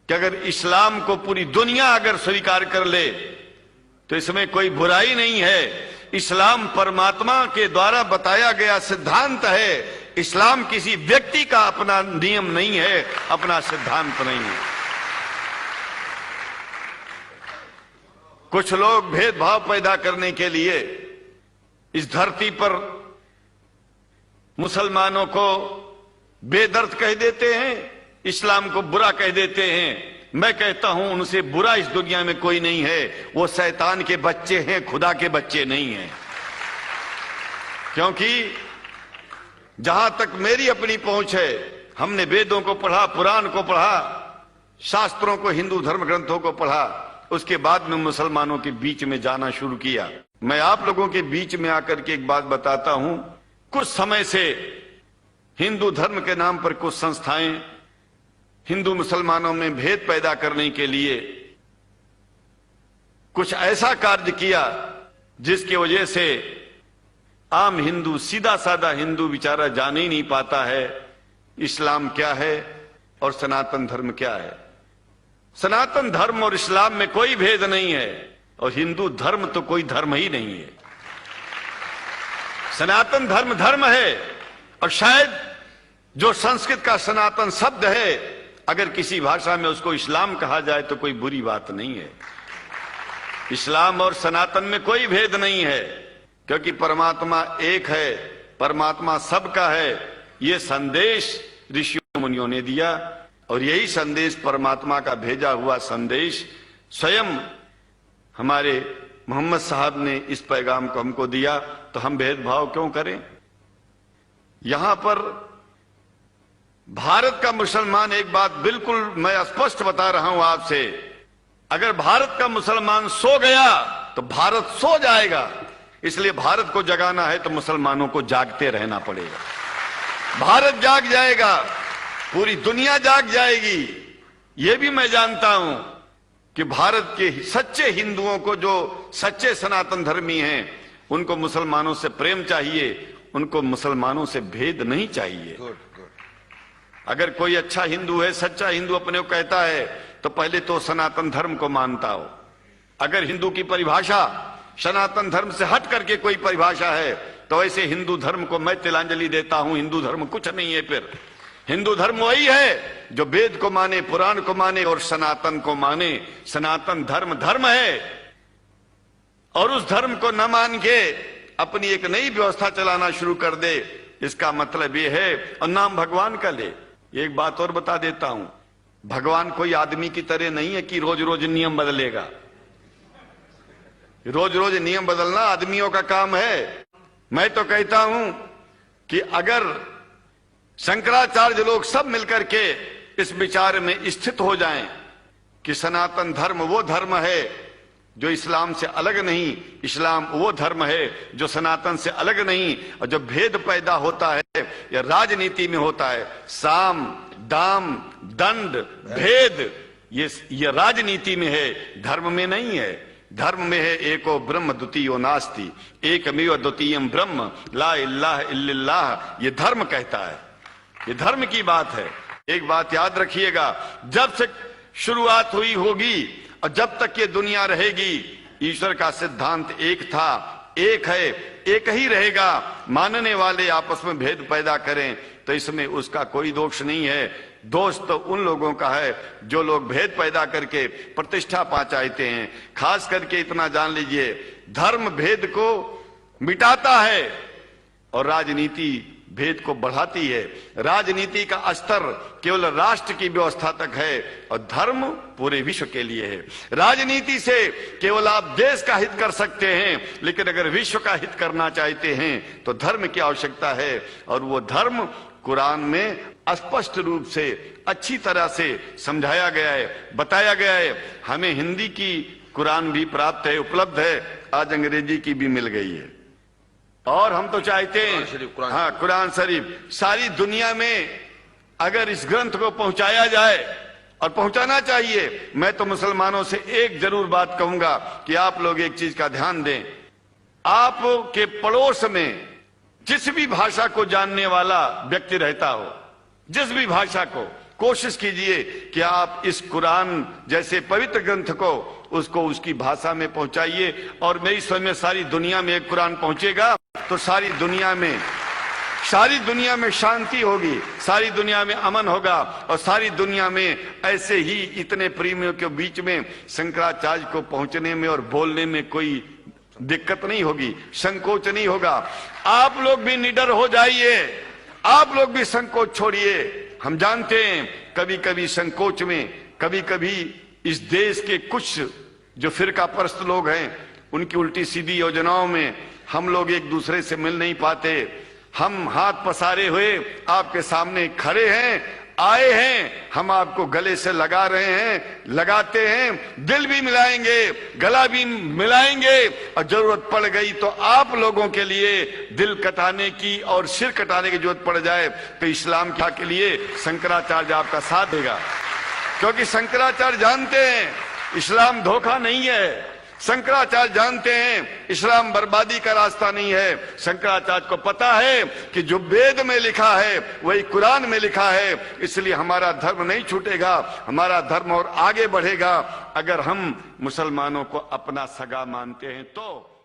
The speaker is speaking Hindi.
कि अगर इस्लाम को पूरी दुनिया अगर स्वीकार कर ले तो इसमें कोई बुराई नहीं है। इस्लाम परमात्मा के द्वारा बताया गया सिद्धांत है। इस्लाम किसी व्यक्ति का अपना नियम नहीं है, अपना सिद्धांत नहीं है। कुछ लोग भेदभाव पैदा करने के लिए इस धरती पर मुसलमानों को बेदर्द कह देते हैं, इस्लाम को बुरा कह देते हैं। मैं कहता हूं उनसे बुरा इस दुनिया में कोई नहीं है। वो शैतान के बच्चे हैं, खुदा के बच्चे नहीं हैं। क्योंकि जहां तक मेरी अपनी पहुंच है, हमने वेदों को पढ़ा, पुराण को पढ़ा, शास्त्रों को, हिंदू धर्म ग्रंथों को पढ़ा, उसके बाद में मुसलमानों के बीच में जाना शुरू किया। मैं आप लोगों के बीच में आकर के एक बात बताता हूं। कुछ समय से हिंदू धर्म के नाम पर कुछ संस्थाएं हिंदू मुसलमानों में भेद पैदा करने के लिए कुछ ऐसा कार्य किया जिसकी वजह से आम हिंदू, सीधा साधा हिंदू बेचारा जान ही नहीं पाता है इस्लाम क्या है और सनातन धर्म क्या है। सनातन धर्म और इस्लाम में कोई भेद नहीं है और हिंदू धर्म तो कोई धर्म ही नहीं है। सनातन धर्म धर्म है और शायद जो संस्कृत का सनातन शब्द है, अगर किसी भाषा में उसको इस्लाम कहा जाए तो कोई बुरी बात नहीं है। इस्लाम और सनातन में कोई भेद नहीं है, क्योंकि परमात्मा एक है, परमात्मा सबका है। ये संदेश ऋषियों मुनियों ने दिया और यही संदेश परमात्मा का भेजा हुआ संदेश स्वयं हमारे मोहम्मद साहब ने इस पैगाम को हमको दिया। तो हम भेदभाव क्यों करें? यहां पर भारत का मुसलमान, एक बात बिल्कुल मैं स्पष्ट बता रहा हूं आपसे, अगर भारत का मुसलमान सो गया तो भारत सो जाएगा। इसलिए भारत को जगाना है तो मुसलमानों को जागते रहना पड़ेगा। भारत जाग जाएगा, पूरी दुनिया जाग जाएगी। यह भी मैं जानता हूं कि भारत के सच्चे हिंदुओं को, जो सच्चे सनातन धर्मी हैं, उनको मुसलमानों से प्रेम चाहिए, उनको मुसलमानों से भेद नहीं चाहिए। अगर कोई अच्छा हिंदू है, सच्चा हिंदू अपने को कहता है, तो पहले तो सनातन धर्म को मानता हो। अगर हिंदू की परिभाषा सनातन धर्म से हट करके कोई परिभाषा है तो ऐसे हिंदू धर्म को मैं तिलांजलि देता हूं। हिंदू धर्म कुछ नहीं है। फिर हिंदू धर्म वही है जो वेद को माने, पुराण को माने और सनातन को माने। सनातन धर्म धर्म है और उस धर्म को न मान के अपनी एक नई व्यवस्था चलाना शुरू कर दे, इसका मतलब ये है, और नाम भगवान का ले। एक बात और बता देता हूं, भगवान कोई आदमी की तरह नहीं है कि रोज रोज नियम बदलेगा। रोज रोज नियम बदलना आदमियों का काम है। मैं तो कहता हूं कि अगर शंकराचार्य लोग सब मिलकर के इस विचार में स्थित हो जाएं कि सनातन धर्म वो धर्म है जो इस्लाम से अलग नहीं, इस्लाम वो धर्म है जो सनातन से अलग नहीं, और जो भेद पैदा होता है या राजनीति में होता है, साम दाम दंड भेद, ये राजनीति में है, धर्म में नहीं है। धर्म में है एको ब्रह्म द्वितीयो नास्ति, एकमेव द्वितीयम ब्रह्म ला इलाहा इल्लल्लाह। ये धर्म कहता है, ये धर्म की बात है। एक बात याद रखिएगा, जब से शुरुआत हुई होगी और जब तक ये दुनिया रहेगी, ईश्वर का सिद्धांत एक था, एक है, एक ही रहेगा। मानने वाले आपस में भेद पैदा करें तो इसमें उसका कोई दोष नहीं है। दोष तो उन लोगों का है जो लोग भेद पैदा करके प्रतिष्ठा पा चाहते हैं। खास करके इतना जान लीजिए, धर्म भेद को मिटाता है और राजनीति भेद को बढ़ाती है। राजनीति का स्तर केवल राष्ट्र की व्यवस्था तक है और धर्म पूरे विश्व के लिए है। राजनीति से केवल आप देश का हित कर सकते हैं, लेकिन अगर विश्व का हित करना चाहते हैं तो धर्म की आवश्यकता है। और वो धर्म कुरान में स्पष्ट रूप से अच्छी तरह से समझाया गया है, बताया गया है। हमें हिंदी की कुरान भी प्राप्त है, उपलब्ध है, आज अंग्रेजी की भी मिल गई है। और हम तो चाहते हैं, हाँ, कुरान शरीफ सारी दुनिया में अगर इस ग्रंथ को पहुंचाया जाए, और पहुंचाना चाहिए। मैं तो मुसलमानों से एक जरूर बात कहूंगा कि आप लोग एक चीज का ध्यान दें, आपके पड़ोस में जिस भी भाषा को जानने वाला व्यक्ति रहता हो, जिस भी भाषा को, कोशिश कीजिए कि आप इस कुरान जैसे पवित्र ग्रंथ को उसको उसकी भाषा में पहुंचाइए। और मेरी समझ में सारी दुनिया में एक कुरान पहुंचेगा तो सारी दुनिया में शांति होगी, सारी दुनिया में अमन होगा, और सारी दुनिया में ऐसे ही इतने प्रेमियों के बीच में शंकराचार्य को पहुंचने में और बोलने में कोई दिक्कत नहीं होगी, संकोच नहीं होगा। आप लोग भी निडर हो जाइए, आप लोग भी संकोच छोड़िए। हम जानते हैं कभी कभी संकोच में, कभी कभी इस देश के कुछ जो फिरका परस्त लोग हैं उनकी उल्टी सीधी योजनाओं में हम लोग एक दूसरे से मिल नहीं पाते। हम हाथ पसारे हुए आपके सामने खड़े हैं, आए हैं, हम आपको गले से लगा रहे हैं, लगाते हैं, दिल भी मिलाएंगे, गला भी मिलाएंगे, और जरूरत पड़ गई तो आप लोगों के लिए दिल कटाने की और सिर कटाने की जरूरत पड़ जाए तो इस्लाम के लिए शंकराचार्य आपका साथ देगा। क्योंकि शंकराचार्य जानते हैं इस्लाम धोखा नहीं है, शंकराचार्य जानते हैं इस्लाम बर्बादी का रास्ता नहीं है। शंकराचार्य को पता है कि जो वेद में लिखा है वही कुरान में लिखा है, इसलिए हमारा धर्म नहीं छूटेगा, हमारा धर्म और आगे बढ़ेगा अगर हम मुसलमानों को अपना सगा मानते हैं तो।